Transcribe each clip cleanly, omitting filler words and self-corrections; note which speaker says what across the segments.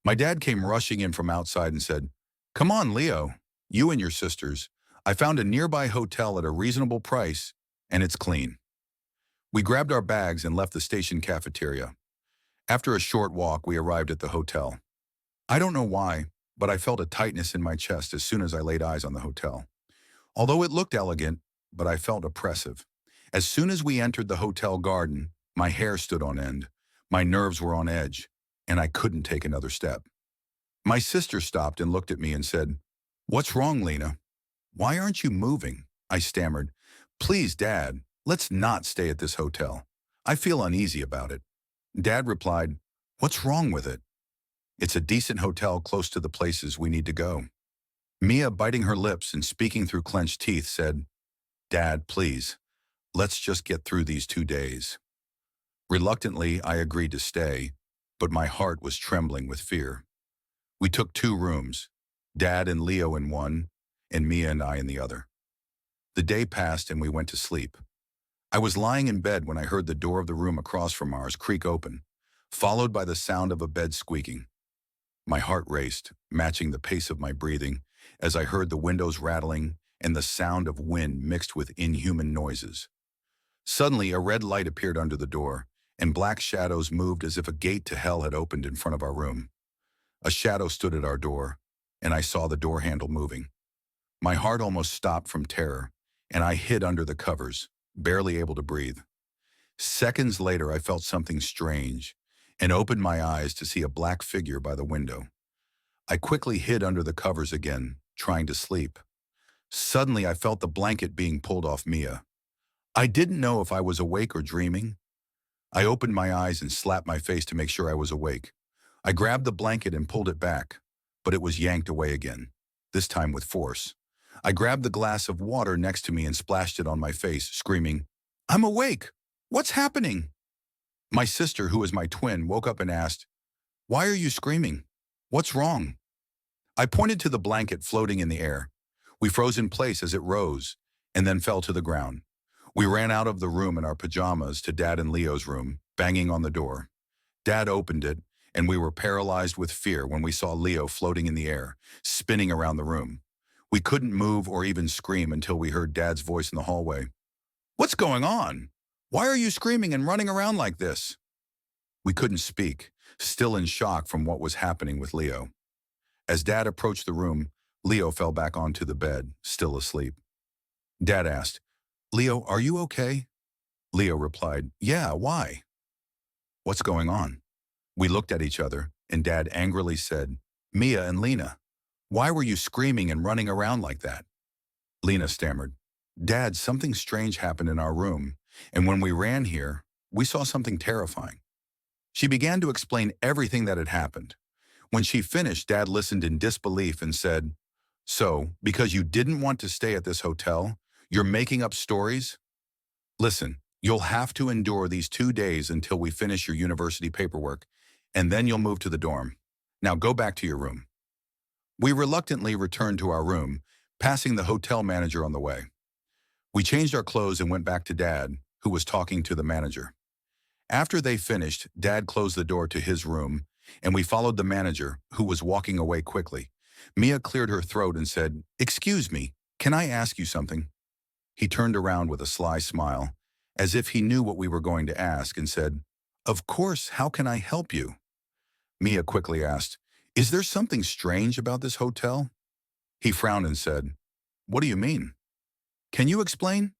Speaker 1: My dad came rushing in from outside and said, "Come on, Leo, you and your sisters. I found a nearby hotel at a reasonable price, and it's clean." We grabbed our bags and left the station cafeteria. After a short walk, we arrived at the hotel. I don't know why, but I felt a tightness in my chest as soon as I laid eyes on the hotel. Although it looked elegant, but I felt oppressive. As soon as we entered the hotel garden, my hair stood on end, my nerves were on edge, and I couldn't take another step. My sister stopped and looked at me and said, "What's wrong, Lena? Why aren't you moving?" I stammered. "Please, Dad, let's not stay at this hotel. I feel uneasy about it." Dad replied, "What's wrong with it? It's a decent hotel close to the places we need to go." Mia, biting her lips and speaking through clenched teeth, said, "Dad, please, let's just get through these 2 days." Reluctantly, I agreed to stay, but my heart was trembling with fear. We took 2 rooms, Dad and Leo in one, and Mia and I in the other. The day passed and we went to sleep. I was lying in bed when I heard the door of the room across from ours creak open, followed by the sound of a bed squeaking. My heart raced, matching the pace of my breathing, as I heard the windows rattling and the sound of wind mixed with inhuman noises. Suddenly, a red light appeared under the door, and black shadows moved as if a gate to hell had opened in front of our room. A shadow stood at our door, and I saw the door handle moving. My heart almost stopped from terror, and I hid under the covers, barely able to breathe. Seconds later, I felt something strange and opened my eyes to see a black figure by the window. I quickly hid under the covers again, trying to sleep. Suddenly, I felt the blanket being pulled off Mia. I didn't know if I was awake or dreaming. I opened my eyes and slapped my face to make sure I was awake. I grabbed the blanket and pulled it back, but it was yanked away again, this time with force. I grabbed the glass of water next to me and splashed it on my face, screaming, "I'm awake! What's happening?" My sister, who is my twin, woke up and asked, "Why are you screaming? What's wrong?" I pointed to the blanket floating in the air. We froze in place as it rose, and then fell to the ground. We ran out of the room in our pajamas to Dad and Leo's room, banging on the door. Dad opened it, and we were paralyzed with fear when we saw Leo floating in the air, spinning around the room. We couldn't move or even scream until we heard Dad's voice in the hallway. "What's going on? Why are you screaming and running around like this?" We couldn't speak, still in shock from what was happening with Leo. As Dad approached the room, Leo fell back onto the bed, still asleep. Dad asked, "Leo, are you okay?" Leo replied, "Yeah, why?" "What's going on?" We looked at each other, and Dad angrily said, "Mia and Lena, why were you screaming and running around like that?" Lena stammered, "Dad, something strange happened in our room, and when we ran here, we saw something terrifying." She began to explain everything that had happened. When she finished, Dad listened in disbelief and said, "So, because you didn't want to stay at this hotel, you're making up stories? Listen, you'll have to endure these 2 days until we finish your university paperwork, and then you'll move to the dorm. Now go back to your room." We reluctantly returned to our room, passing the hotel manager on the way. We changed our clothes and went back to Dad, who was talking to the manager. After they finished, Dad closed the door to his room, and we followed the manager, who was walking away quickly. Mia cleared her throat and said, "Excuse me, can I ask you something?" He turned around with a sly smile, as if he knew what we were going to ask, and said, "Of course, how can I help you?" Mia quickly asked, "Is there something strange about this hotel?" He frowned and said, "What do you mean? Can you explain?"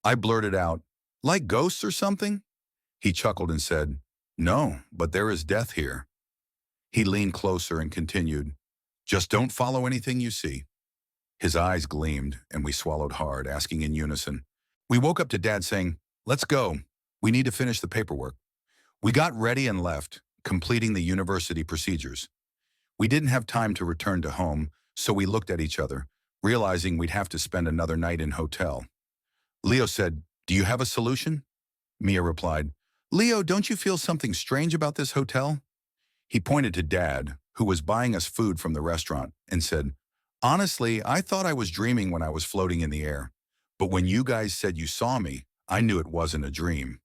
Speaker 1: I blurted out, "Like ghosts or something?" He chuckled and said, "No, but there is death here." He leaned closer and continued, "Just don't follow anything you see." His eyes gleamed, and we swallowed hard, asking in unison. We woke up to Dad saying, "Let's go. We need to finish the paperwork." We got ready and left, completing the university procedures. We didn't have time to return to home, so we looked at each other, realizing we'd have to spend another night in hotel. Leo said, "Do you have a solution?" Mia replied, "Leo, don't you feel something strange about this hotel?" He pointed to Dad, who was buying us food from the restaurant, and said, "Honestly, I thought I was dreaming when I was floating in the air. But when you guys said you saw me, I knew it wasn't a dream.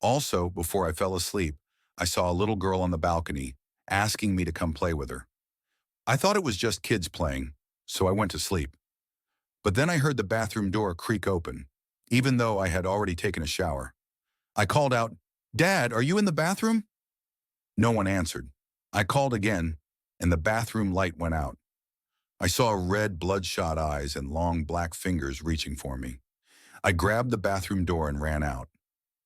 Speaker 1: Also, before I fell asleep, I saw a little girl on the balcony, asking me to come play with her. I thought it was just kids playing, so I went to sleep. But then I heard the bathroom door creak open, even though I had already taken a shower. I called out, "Dad, are you in the bathroom?" No one answered. I called again, and the bathroom light went out. I saw red, bloodshot eyes and long black fingers reaching for me. I grabbed the bathroom door and ran out.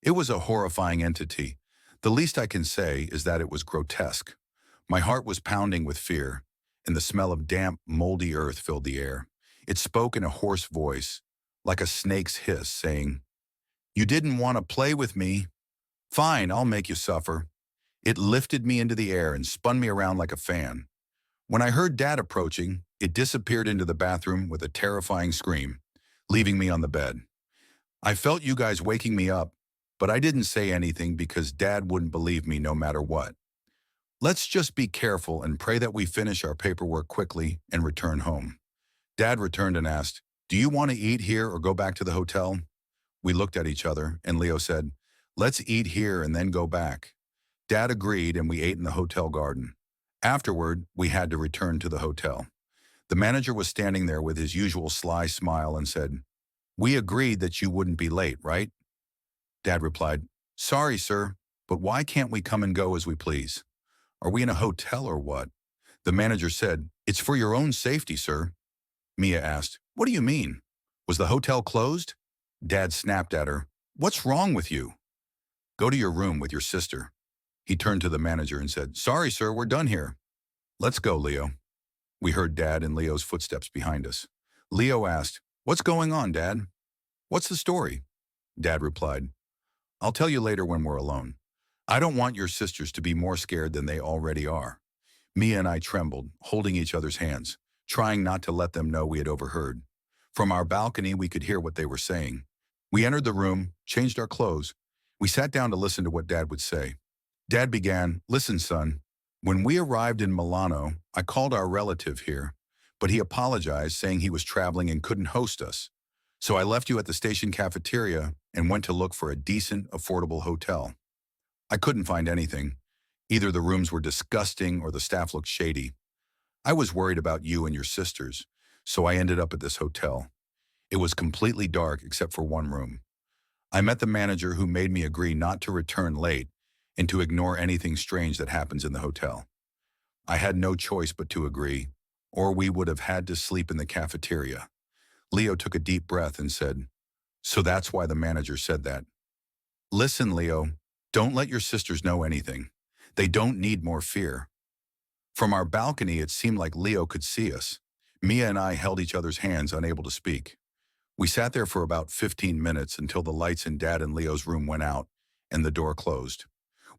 Speaker 1: It was a horrifying entity. The least I can say is that it was grotesque. My heart was pounding with fear, and the smell of damp, moldy earth filled the air. It spoke in a hoarse voice, like a snake's hiss, saying, "You didn't want to play with me? Fine, I'll make you suffer." It lifted me into the air and spun me around like a fan. When I heard Dad approaching, it disappeared into the bathroom with a terrifying scream, leaving me on the bed. I felt you guys waking me up, but I didn't say anything because Dad wouldn't believe me no matter what. Let's just be careful and pray that we finish our paperwork quickly and return home. Dad returned and asked, "Do you want to eat here or go back to the hotel?" We looked at each other, and Leo said, "Let's eat here and then go back." Dad agreed, and we ate in the hotel garden. Afterward, we had to return to the hotel. The manager was standing there with his usual sly smile and said, "We agreed that you wouldn't be late, right?" Dad replied, "Sorry, sir, but why can't we come and go as we please? Are we in a hotel or what?" The manager said, "It's for your own safety, sir." Mia asked, "What do you mean? Was the hotel closed?" Dad snapped at her, "What's wrong with you? Go to your room with your sister." He turned to the manager and said, "Sorry, sir, we're done here." "Let's go, Leo." We heard Dad and Leo's footsteps behind us. Leo asked, "What's going on, Dad?" "What's the story?" Dad replied, "I'll tell you later when we're alone. I don't want your sisters to be more scared than they already are." Mia and I trembled, holding each other's hands, trying not to let them know we had overheard. From our balcony, we could hear what they were saying. We entered the room, changed our clothes. We sat down to listen to what Dad would say. Dad began, "Listen, son, when we arrived in Milano, I called our relative here, but he apologized, saying he was traveling and couldn't host us. So I left you at the station cafeteria and went to look for a decent, affordable hotel. I couldn't find anything. Either the rooms were disgusting or the staff looked shady. I was worried about you and your sisters, so I ended up at this hotel. It was completely dark except for one room. I met the manager who made me agree not to return late and to ignore anything strange that happens in the hotel. I had no choice but to agree, or we would have had to sleep in the cafeteria." Leo took a deep breath and said, "So that's why the manager said that." "Listen, Leo, don't let your sisters know anything. They don't need more fear." From our balcony, it seemed like Leo could see us. Mia and I held each other's hands, unable to speak. We sat there for about 15 minutes until the lights in Dad and Leo's room went out and the door closed.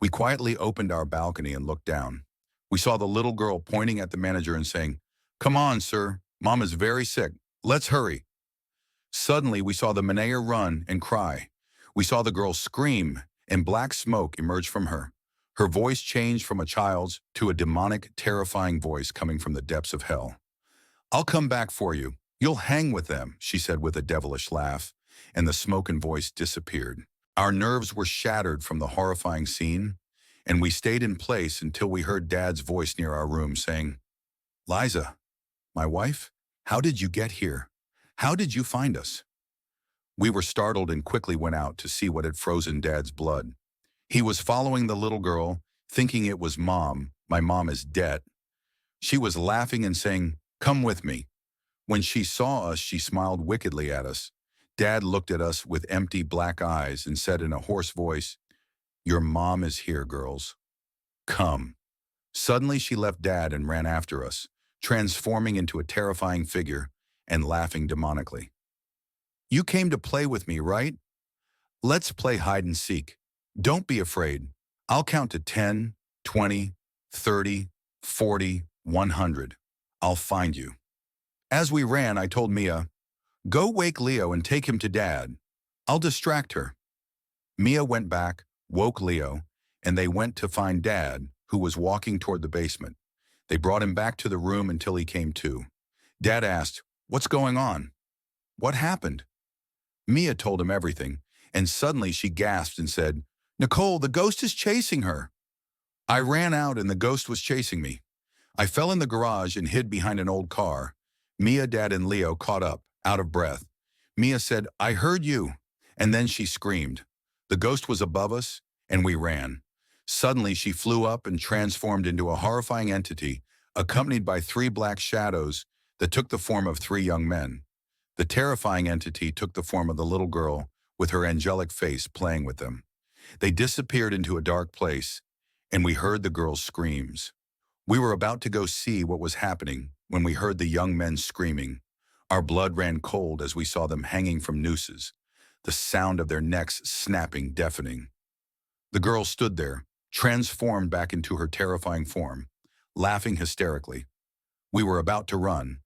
Speaker 1: We quietly opened our balcony and looked down. We saw the little girl pointing at the manager and saying, "Come on, sir, Mom is very sick. Let's hurry." Suddenly, we saw the Manea run and cry. We saw the girl scream, and black smoke emerge from her. Her voice changed from a child's to a demonic, terrifying voice coming from the depths of hell. "I'll come back for you. You'll hang with them," she said with a devilish laugh, and the smoke and voice disappeared. Our nerves were shattered from the horrifying scene, and we stayed in place until we heard Dad's voice near our room saying, "Liza, my wife, how did you get here? How did you find us?" We were startled and quickly went out to see what had frozen Dad's blood. He was following the little girl, thinking it was Mom. My mom is dead. She was laughing and saying, "Come with me." When she saw us, she smiled wickedly at us. Dad looked at us with empty black eyes and said in a hoarse voice, "Your mom is here, girls. Come." Suddenly she left Dad and ran after us, transforming into a terrifying figure and laughing demonically. "You came to play with me, right? Let's play hide and seek. Don't be afraid. I'll count to 10, 20, 30, 40, 100. I'll find you." As we ran, I told Mia, "Go wake Leo and take him to Dad. I'll distract her." Mia went back, woke Leo, and they went to find Dad, who was walking toward the basement. They brought him back to the room until he came to. Dad asked, "What's going on? What happened?" Mia told him everything, and suddenly she gasped and said, "Nicole, the ghost is chasing her." I ran out and the ghost was chasing me. I fell in the garage and hid behind an old car. Mia, Dad, and Leo caught up, out of breath. Mia said, "I heard you." And then she screamed. The ghost was above us, and we ran. Suddenly, she flew up and transformed into a horrifying entity, accompanied by 3 black shadows that took the form of 3 young men. The terrifying entity took the form of the little girl with her angelic face playing with them. They disappeared into a dark place, and we heard the girl's screams. We were about to go see what was happening when we heard the young men screaming. Our blood ran cold as we saw them hanging from nooses, the sound of their necks snapping deafening. The girl stood there, transformed back into her terrifying form, laughing hysterically. We were about to run.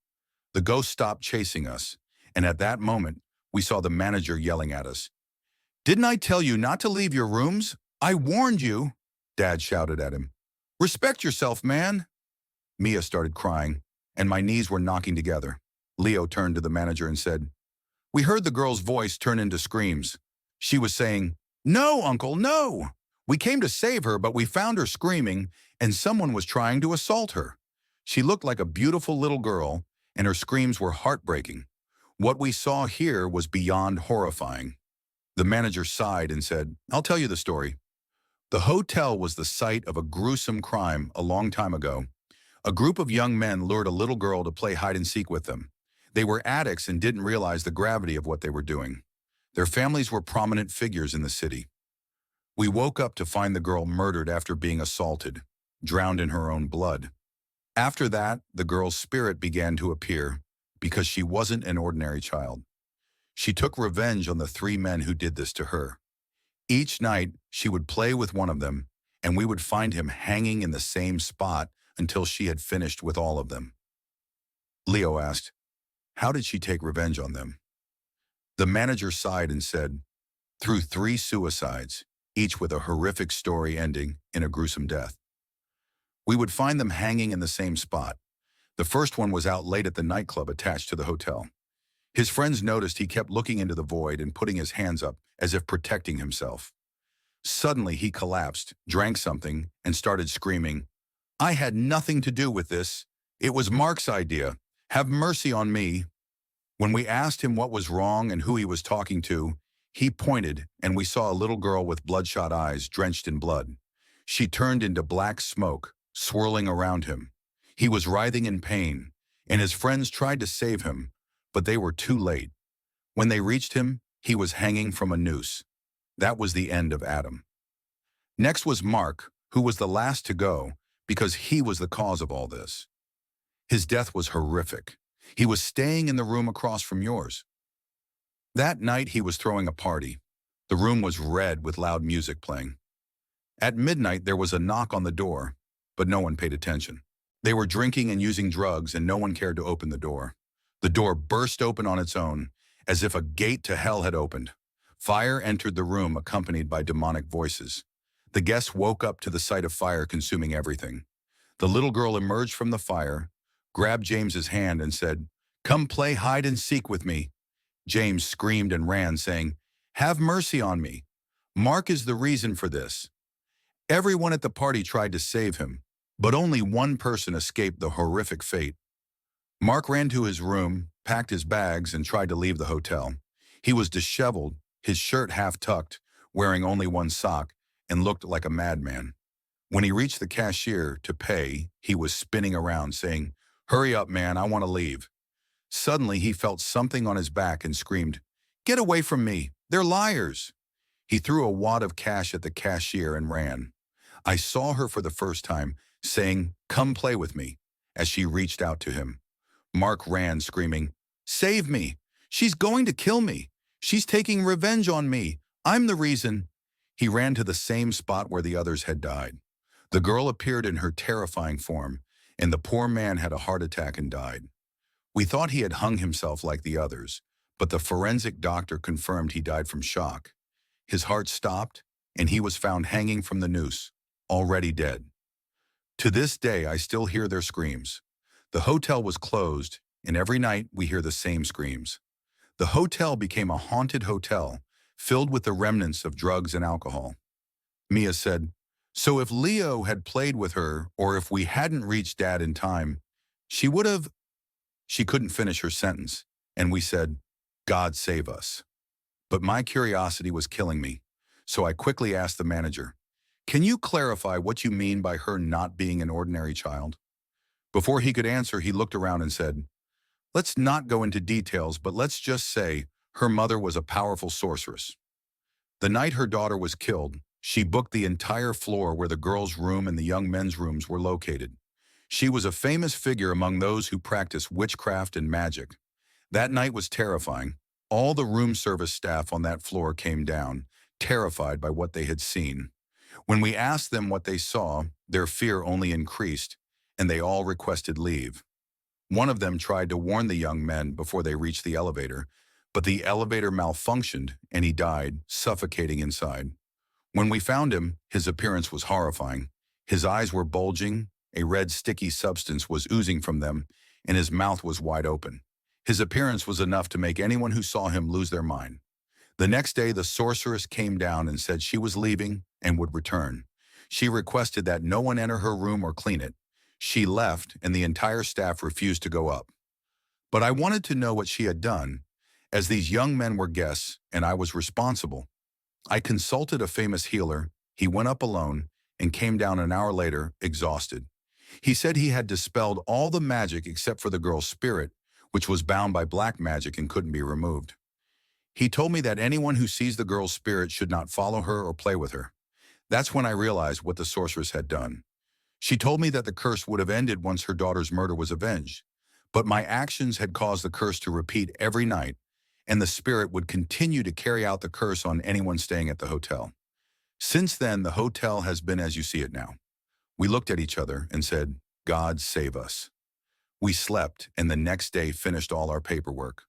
Speaker 1: The ghost stopped chasing us, and at that moment, we saw the manager yelling at us. "Didn't I tell you not to leave your rooms? I warned you," Dad shouted at him. "Respect yourself, man." Mia started crying, and my knees were knocking together. Leo turned to the manager and said, "We heard the girl's voice turn into screams. She was saying, 'No, Uncle, no!' We came to save her, but we found her screaming, and someone was trying to assault her. She looked like a beautiful little girl, and her screams were heartbreaking. What we saw here was beyond horrifying." The manager sighed and said, "I'll tell you the story. The hotel was the site of a gruesome crime a long time ago. A group of young men lured a little girl to play hide-and-seek with them. They were addicts and didn't realize the gravity of what they were doing. Their families were prominent figures in the city. We woke up to find the girl murdered after being assaulted, drowned in her own blood. After that, the girl's spirit began to appear because she wasn't an ordinary child. She took revenge on the 3 men who did this to her. Each night, she would play with one of them, and we would find him hanging in the same spot until she had finished with all of them." Leo asked, "How did she take revenge on them?" The manager sighed and said, "Through 3 suicides, each with a horrific story ending in a gruesome death. We would find them hanging in the same spot. The first one was out late at the nightclub attached to the hotel. His friends noticed he kept looking into the void and putting his hands up as if protecting himself. Suddenly he collapsed, drank something, and started screaming, 'I had nothing to do with this. It was Mark's idea. Have mercy on me.' When we asked him what was wrong and who he was talking to, he pointed and we saw a little girl with bloodshot eyes drenched in blood. She turned into black smoke, swirling around him. He was writhing in pain, and his friends tried to save him, but they were too late. When they reached him, he was hanging from a noose. That was the end of Adam. Next was Mark, who was the last to go because he was the cause of all this. His death was horrific. He was staying in the room across from yours. That night he was throwing a party. The room was red with loud music playing. At midnight there was a knock on the door, but no one paid attention. They were drinking and using drugs and no one cared to open the door. The door burst open on its own, as if a gate to hell had opened. Fire entered the room accompanied by demonic voices. The guests woke up to the sight of fire consuming everything. The little girl emerged from the fire, grabbed James's hand and said, "Come play hide and seek with me." James screamed and ran, saying, "Have mercy on me. Mark is the reason for this." Everyone at the party tried to save him, but only one person escaped the horrific fate. Mark ran to his room, packed his bags, and tried to leave the hotel. He was disheveled, his shirt half tucked, wearing only one sock, and looked like a madman. When he reached the cashier to pay, he was spinning around, saying, "Hurry up, man, I want to leave." Suddenly, he felt something on his back and screamed, "Get away from me! They're liars!" He threw a wad of cash at the cashier and ran. I saw her for the first time, saying, "Come play with me," as she reached out to him. Mark ran, screaming, "Save me! She's going to kill me! She's taking revenge on me! I'm the reason!" He ran to the same spot where the others had died. The girl appeared in her terrifying form, and the poor man had a heart attack and died. We thought he had hung himself like the others, but the forensic doctor confirmed he died from shock. His heart stopped, and he was found hanging from the noose, already dead. To this day, I still hear their screams. The hotel was closed, and every night we hear the same screams. The hotel became a haunted hotel, filled with the remnants of drugs and alcohol. Mia said, So if Leo had played with her, or if we hadn't reached Dad in time, she would have, she couldn't finish her sentence. And we said, God save us. But my curiosity was killing me. So I quickly asked the manager, can you clarify what you mean by her not being an ordinary child? Before he could answer, he looked around and said, let's not go into details, but let's just say her mother was a powerful sorceress. The night her daughter was killed, she booked the entire floor where the girls' room and the young men's rooms were located. She was a famous figure among those who practice witchcraft and magic. That night was terrifying. All the room service staff on that floor came down, terrified by what they had seen. When we asked them what they saw, their fear only increased, and they all requested leave. One of them tried to warn the young men before they reached the elevator, but the elevator malfunctioned and he died, suffocating inside. When we found him, his appearance was horrifying. His eyes were bulging, a red sticky substance was oozing from them, and his mouth was wide open. His appearance was enough to make anyone who saw him lose their mind. The next day, the sorceress came down and said she was leaving and would return. She requested that no one enter her room or clean it. She left, and the entire staff refused to go up. But I wanted to know what she had done, as these young men were guests and I was responsible. I consulted a famous healer. He went up alone and came down an hour later, exhausted. He said he had dispelled all the magic except for the girl's spirit, which was bound by black magic and couldn't be removed. He told me that anyone who sees the girl's spirit should not follow her or play with her. That's when I realized what the sorceress had done. She told me that the curse would have ended once her daughter's murder was avenged, but my actions had caused the curse to repeat every night, and the spirit would continue to carry out the curse on anyone staying at the hotel. Since then, the hotel has been as you see it now. We looked at each other and said, God save us. We slept and the next day finished all our paperwork.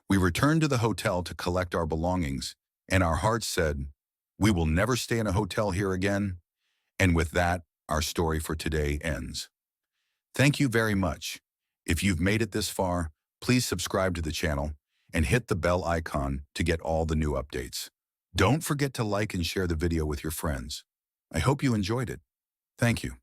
Speaker 1: We returned to the hotel to collect our belongings, and our hearts said, we will never stay in a hotel here again. And with that, our story for today ends. Thank you very much. If you've made it this far, please subscribe to the channel and hit the bell icon to get all the new updates. Don't forget to like and share the video with your friends. I hope you enjoyed it. Thank you.